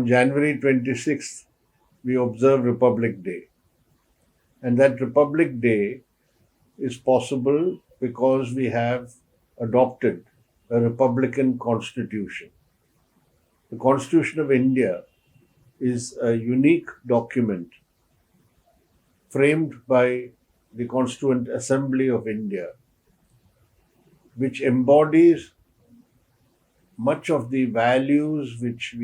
January 26th, we observe Republic Day. And that Republic Day is possible because we have adopted a republican constitution. The Constitution of India is a unique document framed by the Constituent Assembly of India, which embodies much of the values which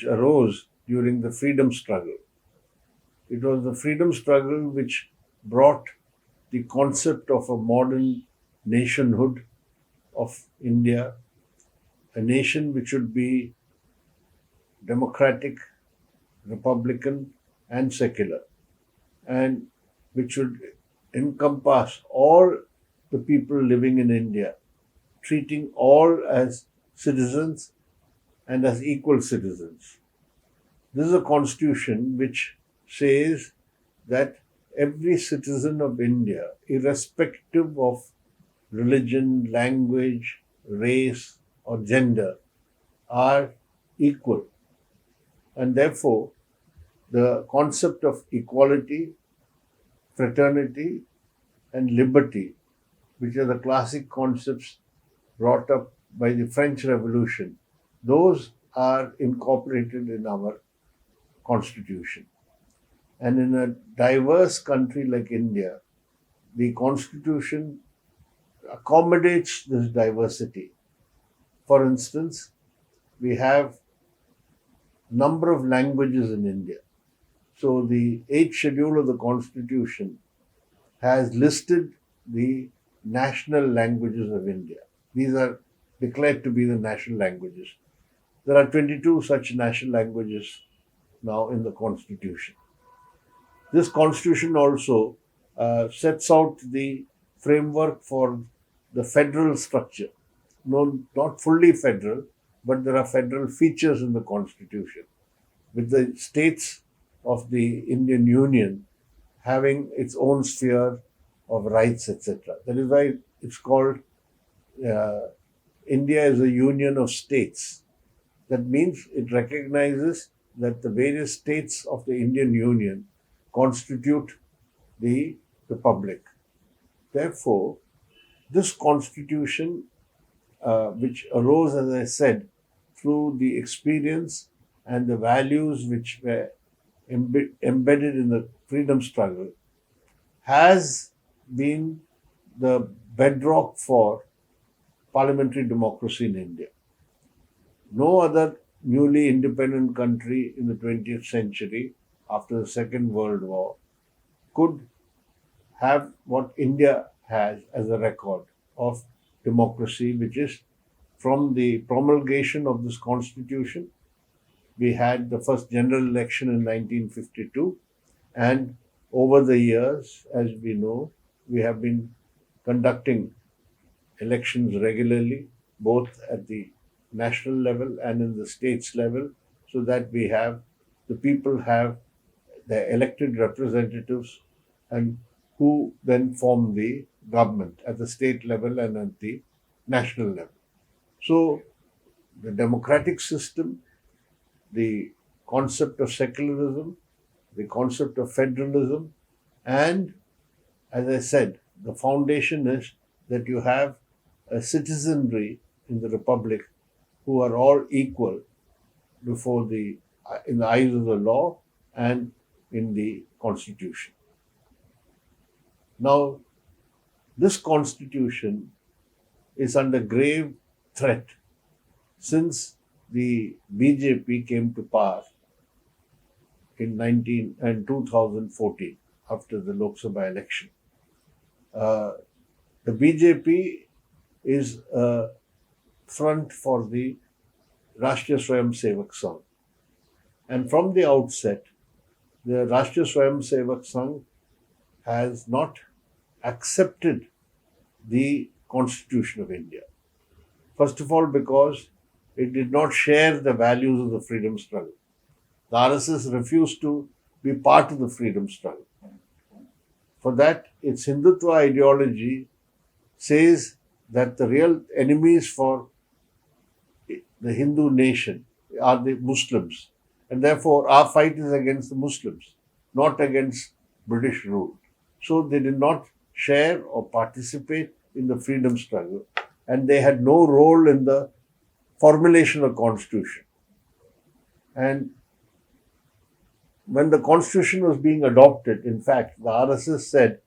arose during the freedom struggle. It was the freedom struggle which brought the concept of a modern nationhood of India, a nation which should be democratic, republican, and secular, and which should encompass all the people living in India, treating all as citizens and as equal citizens. This is a constitution which says that every citizen of India, irrespective of religion, language, race, or gender, are equal. And therefore, the concept of equality, fraternity, and liberty, which are the classic concepts brought up by the French Revolution, those are incorporated in our constitution. And in a diverse country like India, the constitution accommodates this diversity. For instance, we have number of languages in India. So the 8th schedule of the Constitution has listed the national languages of India. These are declared to be the national languages. There are 22 such national languages now in the Constitution. This Constitution also sets out the framework for the federal structure. No, not fully federal, but there are federal features in the Constitution, with the states of the Indian Union having its own sphere of rights, etc. That is why it's called India is a union of states. That means it recognizes that the various states of the Indian Union constitute the republic. Therefore, this constitution, which arose, as I said, through the experience and the values which were embedded in the freedom struggle, has been the bedrock for parliamentary democracy in India. No other newly independent country in the 20th century, after the Second World War, could have what India has as a record of democracy, which is from the promulgation of this constitution. We had the first general election in 1952, and over the years, as we know, we have been conducting elections regularly, both at the national level and in the states level, so that the people have their elected representatives, and who then form the government at the state level and at the national level. So the democratic system, the concept of secularism, the concept of federalism, and, as I said, the foundation is that you have a citizenry in the republic who are all equal before in the eyes of the law and in the constitution. Now, this constitution is under grave threat since the BJP came to power in 2014 after the Lok Sabha election. The BJP is a front for the Rashtriya Swayamsevak Sangh. And from the outset, the Rashtriya Swayamsevak Sangh has not accepted the Constitution of India. First of all, because it did not share the values of the freedom struggle. The RSS refused to be part of the freedom struggle. For that, its Hindutva ideology says that the real enemies for the Hindu nation are the Muslims. And therefore, our fight is against the Muslims, not against British rule. So they did not share or participate in the freedom struggle, and they had no role in the formulation of constitution. And when the constitution was being adopted, in fact, the RSS said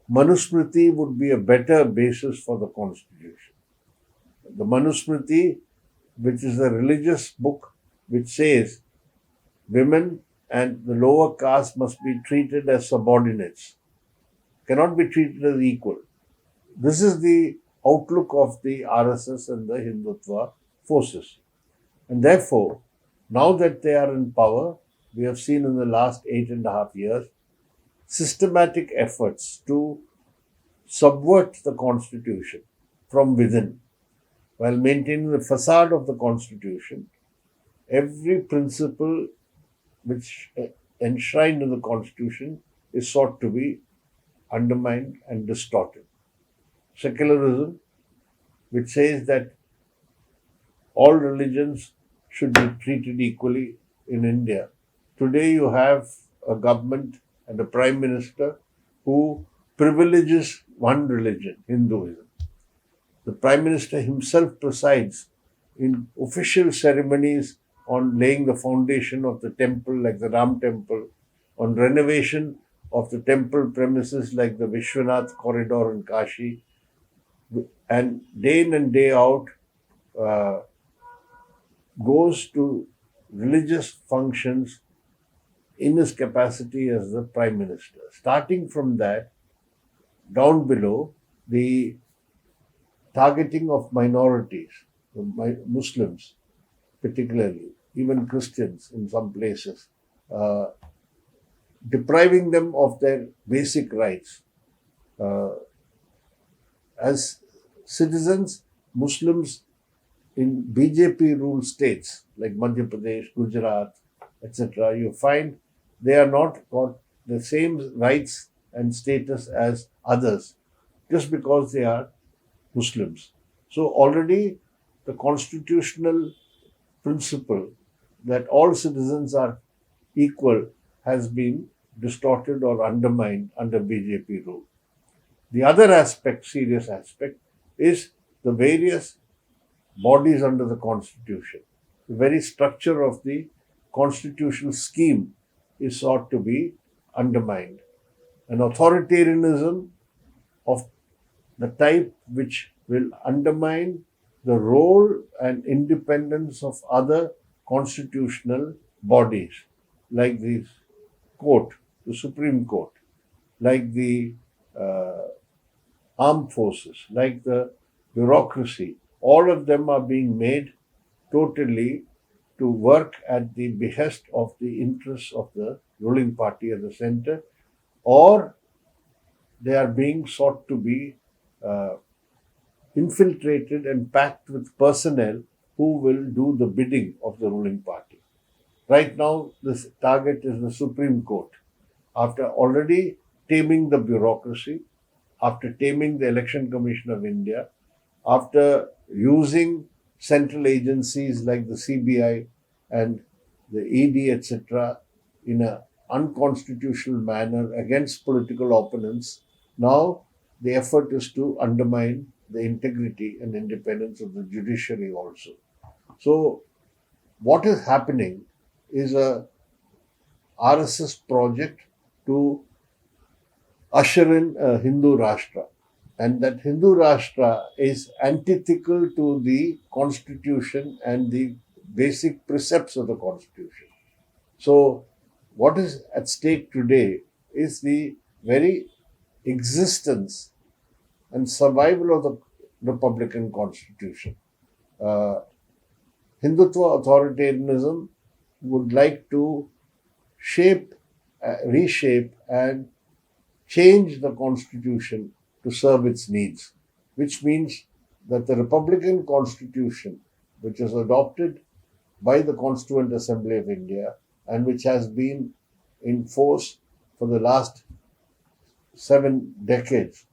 Manusmriti would be a better basis for the constitution. The Manusmriti, which is a religious book which says women and the lower caste must be treated as subordinates, cannot be treated as equal. This is the outlook of the RSS and the Hindutva forces. And therefore, now that they are in power, we have seen in the last 8.5 years systematic efforts to subvert the constitution from within. While maintaining the facade of the constitution, every principle which enshrined in the constitution is sought to be undermined and distorted. Secularism, which says that all religions should be treated equally in India. Today you have a government and a prime minister who privileges one religion, Hinduism. The prime minister himself presides in official ceremonies on laying the foundation of the temple like the Ram temple, on renovation of the temple premises like the Vishwanath corridor in Kashi, and day in and day out goes to religious functions in his capacity as the prime minister. Starting from that, down below, the targeting of minorities, Muslims particularly, even Christians in some places, depriving them of their basic rights. As citizens, Muslims in BJP ruled states like Madhya Pradesh, Gujarat, etc., you find they are not got the same rights and status as others just because they are Muslims. So already the constitutional principle that all citizens are equal has been distorted or undermined under BJP rule. The other aspect, serious aspect, is the various bodies under the constitution. The very structure of the constitutional scheme is sought to be undermined. An authoritarianism of the type which will undermine the role and independence of other constitutional bodies like the court, the Supreme Court, like the armed forces, like the bureaucracy. All of them are being made totally to work at the behest of the interests of the ruling party at the center, or they are being sought to be infiltrated and packed with personnel who will do the bidding of the ruling party. Right now, this target is the Supreme Court. After already taming the bureaucracy, after taming the Election Commission of India, after using central agencies like the CBI and the ED, etc., in an unconstitutional manner against political opponents, now the effort is to undermine the integrity and independence of the judiciary also. So, what is happening is a RSS project to usher in a Hindu Rashtra. And that Hindu Rashtra is antithetical to the constitution and the basic precepts of the constitution. So, what is at stake today is the very existence and survival of the Republican Constitution. Hindutva authoritarianism would like to reshape and change the Constitution to serve its needs, which means that the Republican Constitution, which was adopted by the Constituent Assembly of India and which has been in force for the last 7 decades,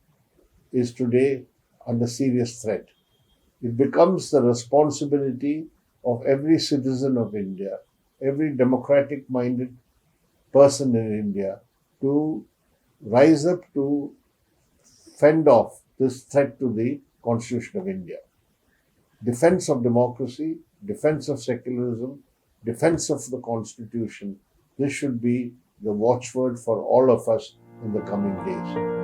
is today under serious threat. It becomes the responsibility of every citizen of India, every democratic minded person in India to rise up to fend off this threat to the Constitution of India. Defense of democracy, defense of secularism, defense of the Constitution. This should be the watchword for all of us in the coming days.